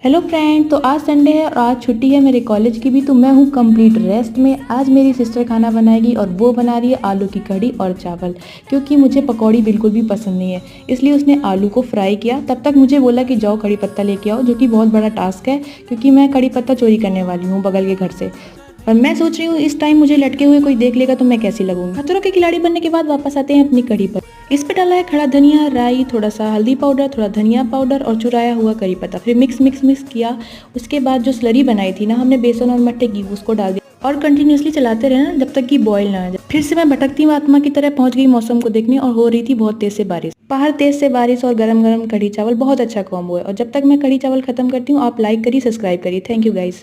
Hello friend, तो आज Sunday है और आज छुट्टी है मेरे कॉलेज की भी। तो मैं हूँ कंप्लीट रेस्ट में। आज मेरी सिस्टर खाना बनाएगी और वो बना रही है आलू की कढ़ी और चावल, क्योंकि मुझे पकौड़ी बिल्कुल भी पसंद नहीं है। इसलिए उसने आलू को फ्राई किया, तब तक मुझे बोला कि जाओ कड़ी पत्ता लेके आओ, जो कि बहुत बड़ा टास्क है क्योंकि मैं कड़ी पत्ता चोरी करने वाली हूँ बगल के घर से। और मैं सोच रही हूँ इस टाइम मुझे लटके हुए कोई देख लेगा तो मैं कैसी लगूंगी। खतरों के खिलाड़ी बनने के बाद वापस आते हैं अपनी कड़ी पर। इस पे डाला है खड़ा धनिया, राई, थोड़ा सा हल्दी पाउडर, थोड़ा धनिया पाउडर और चुराया हुआ करी पत्ता। फिर मिक्स मिक्स मिक्स किया। उसके बाद जो स्लरी बनाई थी ना हमने बेसन और मट्टे की, उसको डाल दिया और कंटिन्यूअसली चलाते रहना जब तक कि बॉईल ना आ जाए। फिर से मैं भटकती हुई आत्मा की तरह पहुंच गई मौसम को देखने, और हो रही थी बहुत तेज से बारिश। बाहर तेज से बारिश और गरम गरम कढ़ी चावल, बहुत अच्छा कॉम्बो है। और जब तक मैं कढ़ी चावल खत्म करती हूँ, आप लाइक करिए, सब्सक्राइब करिए। Thank you guys.